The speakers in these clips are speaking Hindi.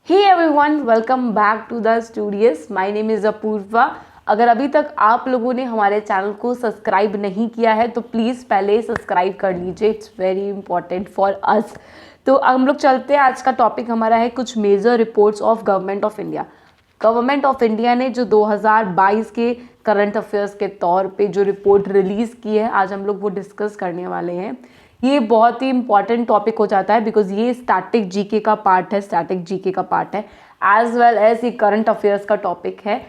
Hey everyone, welcome back to the studios. My name is Apoorva. अगर अभी तक आप लोगों ने हमारे चैनल को सब्सक्राइब नहीं किया है तो प्लीज़ पहले सब्सक्राइब कर लीजिए। It's very important for us. तो हम लोग चलते हैं। आज का टॉपिक हमारा है कुछ major reports of government of India. Government of India ने जो 2022 के करंट अफेयर्स के तौर पे जो रिपोर्ट रिलीज़ की है, आज हम लोग वो डिस्कस करने वाले हैं। ये बहुत ही इंपॉर्टेंट टॉपिक हो जाता है बिकॉज ये स्टैटिक जीके का पार्ट है, एज वेल एज ये करंट अफेयर्स का टॉपिक है।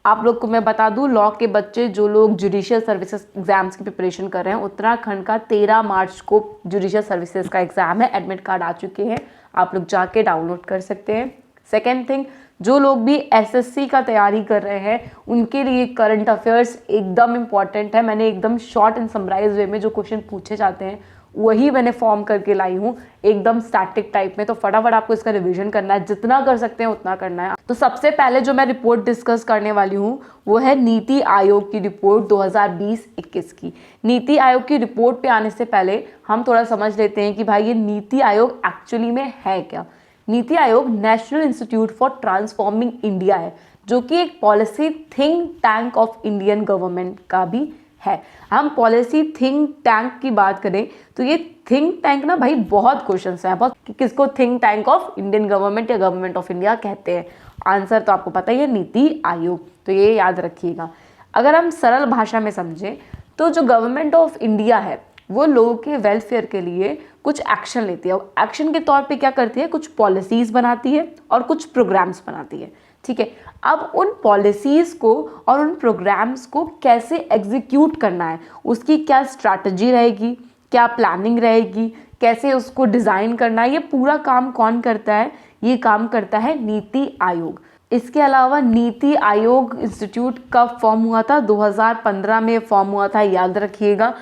आप लोग को मैं बता दूं, लॉ के बच्चे जो लोग जुडिशियल सर्विसेज एग्जाम्स की प्रिपरेशन कर रहे हैं, उत्तराखंड का 13 मार्च को जुडिशियल सर्विसेज का एग्जाम है। एडमिट कार्ड आ चुके हैं, आप लोग जाके डाउनलोड कर सकते हैं। सेकेंड थिंग, जो लोग भी एसएससी का तैयारी कर रहे हैं उनके लिए करंट अफेयर्स एकदम इम्पॉर्टेंट है। मैंने एकदम शॉर्ट एंड समराइज वे में जो क्वेश्चन पूछे जाते हैं वही मैंने फॉर्म करके लाई हूँ, एकदम स्टैटिक टाइप में। तो फटाफट आपको इसका रिवीजन करना है, जितना कर सकते हैं उतना करना है। तो सबसे पहले जो मैं रिपोर्ट डिस्कस करने वाली हूँ वो है नीति आयोग की रिपोर्ट 2020-21 की। नीति आयोग की रिपोर्ट पे आने से पहले हम थोड़ा समझ लेते हैं कि भाई ये नीति आयोग एक्चुअली में है क्या। NITI Aayog national institute for transforming India है, जो कि एक policy think tank of Indian government का भी है। हम पॉलिसी थिंक टैंक की बात करें तो ये थिंक टैंक ना भाई बहुत क्वेश्चंस हैं बहुत कि किसको think tank of Indian government या गवर्नमेंट ऑफ इंडिया कहते हैं। आंसर तो आपको पता ही है, नीति आयोग। तो ये याद रखिएगा। अगर हम सरल भाषा में समझें तो जो गवर्नमेंट ऑफ इंडिया है वो लोगों के वेलफेयर के लिए कुछ एक्शन लेती है। एक्शन के तौर पे क्या करती है, कुछ पॉलिसीज बनाती है और कुछ प्रोग्राम्स बनाती है। ठीक है, अब उन पॉलिसीज को और उन प्रोग्राम्स को कैसे एग्जीक्यूट करना है, उसकी क्या स्ट्रैटेजी रहेगी, क्या प्लानिंग रहेगी, कैसे उसको डिज़ाइन करना है, ये पूरा काम कौन करता है? ये काम करता है नीति आयोग। इसके अलावा नीति आयोग इंस्टीट्यूट कब फॉर्म हुआ था? 2015 में फॉर्म हुआ था, याद रखिएगा।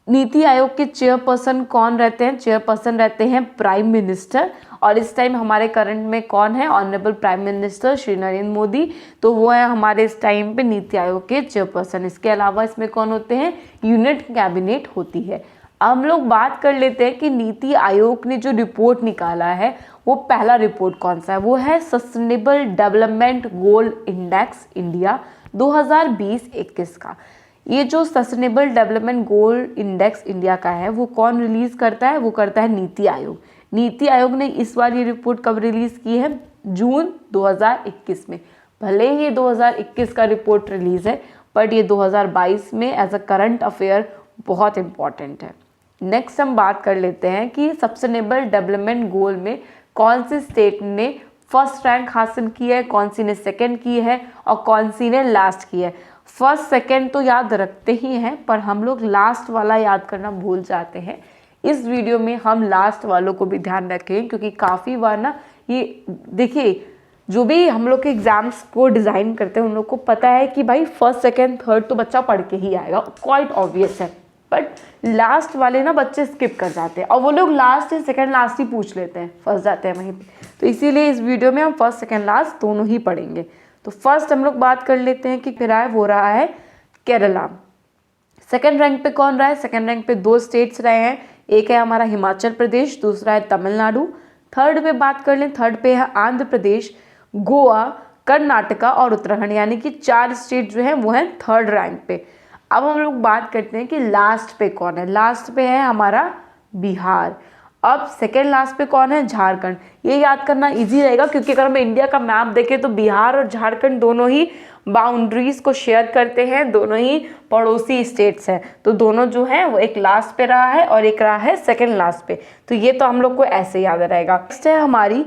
नीति आयोग के चेयरपर्सन कौन रहते हैं? चेयरपर्सन रहते हैं प्राइम मिनिस्टर। और इस टाइम हमारे करंट में कौन है? Honourable prime minister Shri Narendra Modi. तो वो है हमारे इस टाइम पे नीति आयोग के चेयरपर्सन। इसके अलावा इसमें कौन होते हैं? यूनिट कैबिनेट होती है। हम लोग बात कर लेते हैं कि नीति आयोग ने जो रिपोर्ट निकाला है वो पहला रिपोर्ट कौन सा है? वो है sustainable development goal index India 2020-21 का। ये जो sustainable development goal index India का है वो कौन रिलीज करता है? वो करता है नीति आयोग। नीति आयोग ने इस बार ये रिपोर्ट कब रिलीज की है? जून 2021 में। भले ही ये 2021 का रिपोर्ट रिलीज है बट ये 2022 में एज अ करंट अफेयर बहुत इंपॉर्टेंट है। नेक्स्ट हम बात कर लेते हैं कि सस्टेनेबल डेवलपमेंट गोल में कौन सी स्टेट ने फर्स्ट रैंक हासिल की है, कौन सी ने सेकेंड की है और कौन सी ने लास्ट की है। फर्स्ट सेकेंड तो याद रखते ही हैं पर हम लोग लास्ट वाला याद करना भूल जाते हैं। इस वीडियो में हम लास्ट वालों को भी ध्यान रखें क्योंकि काफ़ी बार ना ये देखिए, जो भी हम लोग के एग्जाम्स को डिज़ाइन करते हैं उन लोग को पता है कि भाई फर्स्ट सेकेंड थर्ड तो बच्चा पढ़ के ही आएगा, क्वाइट ऑब्वियस है। बट लास्ट वाले ना बच्चे स्किप कर जाते हैं और वो लोग लास्ट या सेकेंड लास्ट ही पूछ लेते हैं, फंस जाते हैं वहीं पे। तो इसीलिए इस वीडियो में हम फर्स्ट सेकेंड लास्ट दोनों ही पढ़ेंगे। तो फर्स्ट हम लोग बात कर लेते हैं कि फिर आए वो रहा है केरला। सेकेंड रैंक पे कौन रहा है? सेकेंड रैंक पे दो स्टेट्स रहे हैं, एक है हमारा हिमाचल प्रदेश, दूसरा है तमिलनाडु। थर्ड पे बात कर लें, थर्ड पे है आंध्र प्रदेश, गोवा, कर्नाटका और उत्तराखंड, यानी कि 4 स्टेट जो है वो हैं थर्ड रैंक पे। अब हम लोग बात करते हैं कि लास्ट पे कौन है। लास्ट पे है हमारा बिहार। अब सेकेंड लास्ट पे कौन है? झारखंड। ये याद करना इजी रहेगा क्योंकि अगर हम इंडिया का मैप देखें तो बिहार और झारखंड दोनों ही बाउंड्रीज को शेयर करते हैं, दोनों ही पड़ोसी स्टेट्स हैं। तो दोनों जो हैं वो एक लास्ट पे रहा है और एक रहा है सेकेंड लास्ट पे। तो ये तो हम लोग को ऐसे याद रहेगा। नेक्स्ट है हमारी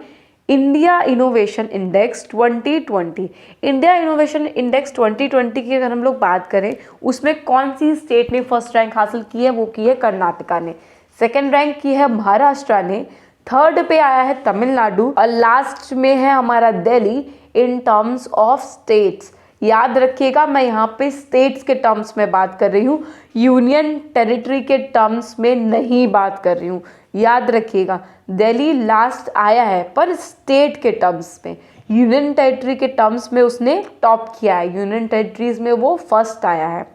India innovation index 2020। India innovation index 2020 की अगर हम लोग बात करें उसमें कौन सी स्टेट ने फर्स्ट रैंक हासिल की है? वो की है कर्नाटका ने। सेकेंड रैंक की है महाराष्ट्र ने। थर्ड पे आया है तमिलनाडु और लास्ट में है हमारा Delhi in terms of states. याद रखिएगा, मैं यहाँ पे स्टेट्स के टर्म्स में बात कर रही हूँ, यूनियन टेरिटरी के टर्म्स में नहीं बात कर रही हूँ। याद रखिएगा, दिल्ली लास्ट आया है पर स्टेट के टर्म्स में। यूनियन टेरिटरी के टर्म्स में उसने टॉप किया है, यूनियन टेरिटरीज में वो फर्स्ट आया है।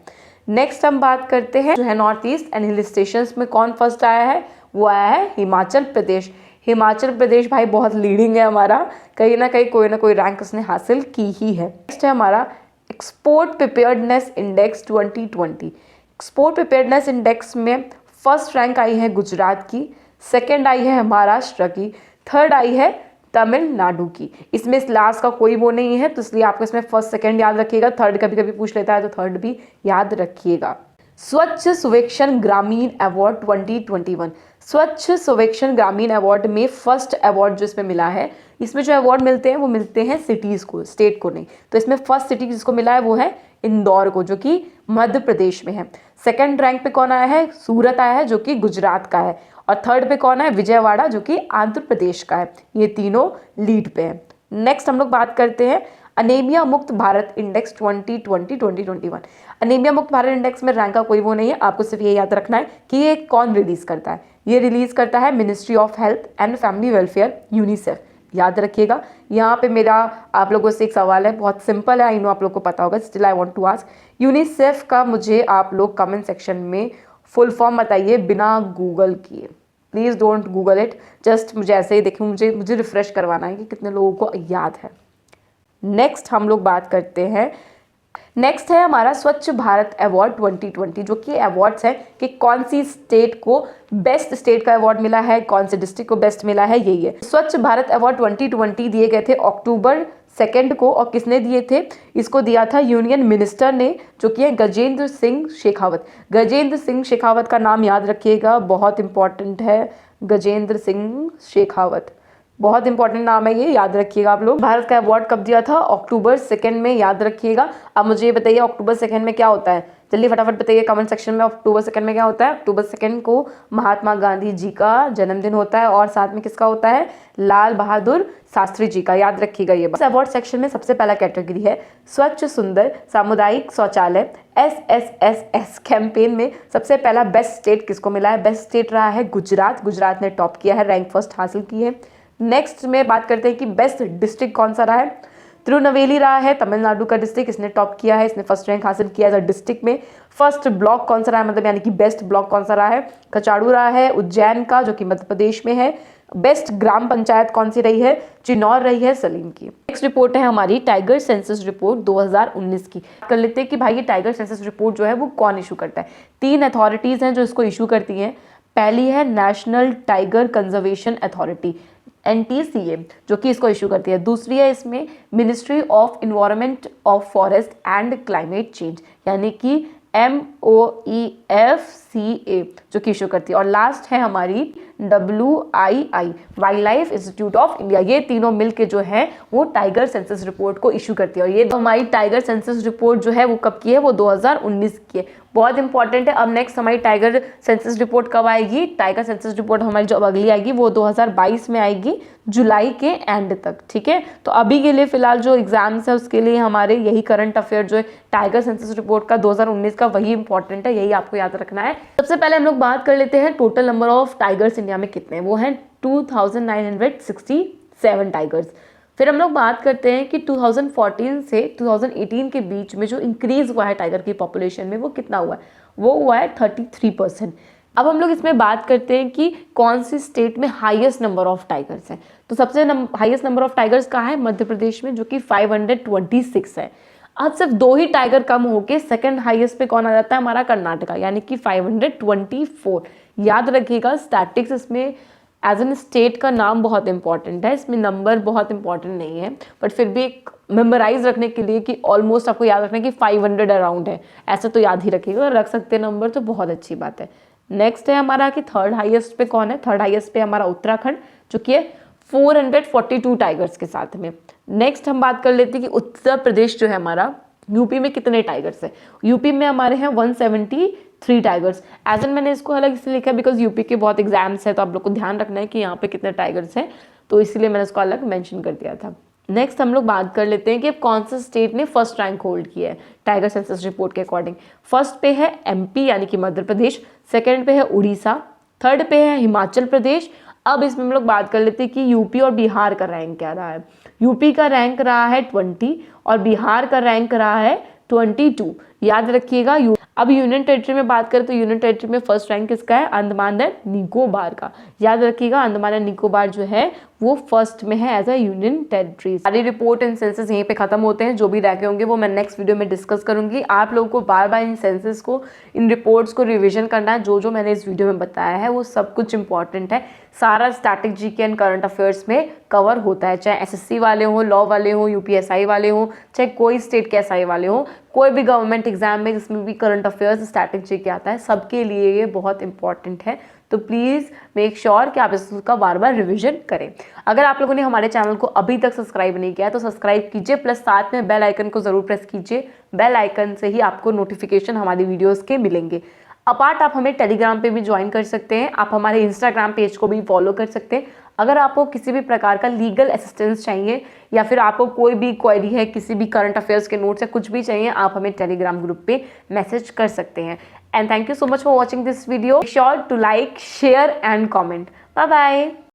नेक्स्ट हम बात करते हैं जो है north east and hill stations में कौन फर्स्ट आया है? वो आया है हिमाचल प्रदेश। हिमाचल प्रदेश भाई बहुत लीडिंग है हमारा, कहीं ना कहीं कोई ना कोई रैंक उसने हासिल की ही है। नेक्स्ट है हमारा export preparedness index 2020। Export preparedness index में फर्स्ट रैंक आई है गुजरात की, सेकंड आई है महाराष्ट्र की, थर्ड आई है तमिलनाडु की। इसमें इस लास्ट का कोई वो नहीं है, तो इसलिए आपको इसमें फर्स्ट सेकंड याद रखिएगा, थर्ड कभी कभी पूछ लेता है तो थर्ड भी याद रखिएगा। स्वच्छ सर्वेक्षण ग्रामीण अवार्ड 2021। स्वच्छ सर्वेक्षण ग्रामीण अवार्ड में फर्स्ट अवार्ड जो इसमें मिला है, इसमें जो अवार्ड मिलते हैं वो मिलते हैं सिटीज़ को, स्टेट को नहीं। तो इसमें फर्स्ट सिटी जिसको मिला है वो है इंदौर को, जो कि मध्य प्रदेश में है। सेकंड रैंक पे कौन आया है? सूरत आया है, जो कि गुजरात का है। और थर्ड पे कौन है? विजयवाड़ा, जो कि आंध्र प्रदेश का है। ये तीनों लीड पे हैं। नेक्स्ट हम लोग बात करते हैं अनीमिया मुक्त भारत इंडेक्स 2020-2021। अनीमिया मुक्त भारत इंडेक्स में रैंक का कोई वो नहीं है, आपको सिर्फ ये याद रखना है कि ये कौन रिलीज करता है। ये रिलीज करता है ministry of health and family welfare, UNICEF. याद रखिएगा। यहाँ पे मेरा आप लोगों से एक सवाल है, बहुत सिंपल है, आई नो आप लोग को पता होगा, still I want to ask. UNICEF का मुझे आप लोग कमेंट सेक्शन में फुल फॉर्म बताइए बिना गूगल किए। Please don't Google it, just मुझे ऐसे ही देखूँ, मुझे रिफ्रेश करवाना है कि कितने लोगों को याद है। नेक्स्ट हम लोग बात करते हैं, नेक्स्ट है हमारा स्वच्छ भारत अवार्ड 2020, जो कि अवार्ड्स है कि कौन सी स्टेट को बेस्ट स्टेट का अवार्ड मिला है, कौन से डिस्ट्रिक्ट को बेस्ट मिला है, यही है। स्वच्छ भारत अवार्ड 2020 दिए गए थे अक्टूबर 2 को, और किसने दिए थे? इसको दिया था यूनियन मिनिस्टर ने, जो कि है गजेंद्र सिंह शेखावत। गजेंद्र सिंह शेखावत का नाम याद रखिएगा, बहुत इंपॉर्टेंट है। गजेंद्र सिंह शेखावत बहुत इंपॉर्टेंट नाम है, ये याद रखिएगा आप लोग। भारत का अवार्ड कब दिया था? अक्टूबर 2 में, याद रखिएगा। अब मुझे ये बताइए अक्टूबर 2 में क्या होता है, जल्दी फटाफट बताइए कमेंट सेक्शन में। अक्टूबर 2 में क्या होता है? अक्टूबर 2 को महात्मा गांधी जी का जन्मदिन होता है, और साथ में किसका होता है? लाल बहादुर शास्त्री जी का, याद रखिएगा ये बात। अवार्ड सेक्शन में सबसे पहला कैटेगरी है स्वच्छ सुंदर सामुदायिक शौचालय, SSSS कैंपेन में सबसे पहला बेस्ट स्टेट किसको मिला है? बेस्ट स्टेट रहा है गुजरात। गुजरात ने टॉप किया है, रैंक फर्स्ट हासिल की है। नेक्स्ट में बात करते हैं कि बेस्ट डिस्ट्रिक्ट कौन सा रहा है? तिरुनेलवेली रहा है, तमिलनाडु का डिस्ट्रिक्ट, इसने टॉप किया है, इसने फर्स्ट रैंक हासिल किया है डिस्ट्रिक्ट में। फर्स्ट ब्लॉक कौन सा रहा है, मतलब यानी कि बेस्ट ब्लॉक कौन सा रहा है? कचाड़ू रहा है उज्जैन का, जो कि मध्य प्रदेश में है। बेस्ट ग्राम पंचायत कौन सी रही है? चिन्नौर रही है सलीम की। नेक्स्ट रिपोर्ट है हमारी टाइगर सेंसस रिपोर्ट 2019 की। कर लेते हैं कि भाई ये टाइगर सेंसस रिपोर्ट जो है वो कौन इशू करता है। 3 अथॉरिटीज़ हैं जो इसको इशू करती हैं। पहली है national tiger conservation authority, NTCA, जो कि इसको इशू करती है। दूसरी है इसमें ministry of environment of forest and climate change, यानी कि MOEFCA, जो कि इशू करती है। और लास्ट है हमारी WII, wild life institute of India. ये तीनों मिलके जो है वो टाइगर सेंसस रिपोर्ट को इशू करती है। और ये हमारी टाइगर सेंसस रिपोर्ट जो है वो कब की है? वो 2019 की है, बहुत इंपॉर्टेंट है। अब नेक्स्ट हमारी टाइगर सेंसस रिपोर्ट कब आएगी? टाइगर सेंसस रिपोर्ट हमारी जो अब अगली आएगी वो 2022 में आएगी, जुलाई के एंड तक, ठीक है। तो अभी के लिए फिलहाल जो एग्जाम्स है उसके लिए हमारे यही करंट अफेयर जो है टाइगर सेंसस रिपोर्ट का 2019 का, वही इंपॉर्टेंट है, यही आपको याद रखना है। सबसे पहले हम लोग बात कर लेते हैं total number of tigers India में कितने हैं। वो हैं 2967 टाइगर्स। फिर हम लोग बात करते हैं कि 2014 से 2018 के बीच में जो इंक्रीज हुआ है टाइगर की पॉपुलेशन में वो कितना हुआ है? वो हुआ है 33%। अब हम लोग इसमें बात करते हैं कि कौन सी स्टेट में हाईएस्ट नंबर ऑफ टाइगर्स हैं। तो सबसे हाईएस्ट नंबर ऑफ टाइगर्स कहाँ है? मध्य प्रदेश में, जो कि 526 है। अब सिर्फ 2 ही टाइगर कम होके सेकंड हाईएस्ट पे कौन आ जाता है? हमारा कर्नाटका, यानी कि 524। याद रखिएगा स्टैटिक्स इसमें एज एन स्टेट का नाम बहुत इंपॉर्टेंट है, इसमें नंबर बहुत इंपॉर्टेंट नहीं है, बट फिर भी एक मेमोराइज रखने के लिए कि ऑलमोस्ट आपको याद रखना है कि 500 अराउंड है, ऐसा तो याद ही रखिएगा। रख सकते हैं नंबर तो बहुत अच्छी बात है। नेक्स्ट है हमारा कि थर्ड हाईएस्ट पे कौन है? थर्ड हाईएस्ट पे हमारा उत्तराखंड, जो कि है 442 टाइगर्स के साथ में। नेक्स्ट हम बात कर लेते हैं कि उत्तर प्रदेश जो है हमारा, यूपी में कितने टाइगर्स हैं? यूपी में हमारे हैं 173 टाइगर्स। एज एन मैंने इसको अलग इसलिए लिखा है बिकॉज यूपी के बहुत एग्जाम्स है, तो आप लोग को ध्यान रखना है कि यहाँ पे कितने टाइगर्स हैं, तो इसलिए मैंने इसको अलग मेंशन कर दिया था। नेक्स्ट हम लोग बात कर लेते हैं कि कौन सा स्टेट ने फर्स्ट रैंक होल्ड किया है टाइगर सेंसस रिपोर्ट के अकॉर्डिंग। फर्स्ट पे है MP यानी कि मध्य प्रदेश, सेकंड पे है उड़ीसा, थर्ड पे है हिमाचल प्रदेश। अब इसमें हम लोग बात कर लेते हैं कि यूपी और बिहार का रैंक क्या रहा है। यूपी का रैंक रहा है 20 और बिहार का रैंक रहा है 22। याद रखिएगा। अब यूनियन टेरिटरी में बात करें तो यूनियन टेरिटरी में फर्स्ट रैंक किसका है, अंडमान एंड निकोबार का। याद रखिएगा अंडमान एंड निकोबार जो है वो फर्स्ट में है एज अ यूनियन टेरिटरी। सारी रिपोर्ट एंड सेंसस यहीं पे खत्म होते हैं, जो भी रह गए होंगे वो मैं नेक्स्ट वीडियो में डिस्कस करूंगी। आप लोगों को बार बार इन सेंसस को, इन रिपोर्ट्स को रिविजन करना है। जो मैंने इस वीडियो में बताया है वो सब कुछ इंपॉर्टेंट है, सारा static GK and current affairs में कवर होता है, चाहे एसएससी वाले हो, लॉ वाले हो, यूपीएसआई वाले हो, चाहे कोई स्टेट के एसआई वाले हो, कोई भी गवर्नमेंट एग्जाम में जिसमें भी करंट अफेयर्स स्टैटिक जीके आता है, सबके लिए ये बहुत इंपॉर्टेंट है। तो प्लीज़ मेक श्योर कि आप इसका बार बार रिवीजन करें। अगर आप लोगों ने हमारे चैनल को अभी तक सब्सक्राइब नहीं किया है तो सब्सक्राइब कीजिए, प्लस साथ में बेल आइकन को ज़रूर प्रेस कीजिए। बेल आइकन से ही आपको नोटिफिकेशन हमारी वीडियोज़ के मिलेंगे। अपार्ट आप हमें टेलीग्राम पे भी ज्वाइन कर सकते हैं, आप हमारे इंस्टाग्राम पेज को भी फॉलो कर सकते हैं। अगर आपको किसी भी प्रकार का लीगल असिस्टेंस चाहिए या फिर आपको कोई भी क्वेरी है, किसी भी करंट अफेयर्स के नोट्स या कुछ भी चाहिए, आप हमें टेलीग्राम ग्रुप पे मैसेज कर सकते हैं। And thank you so much for watching this video. Sure to like, share and comment. Bye bye.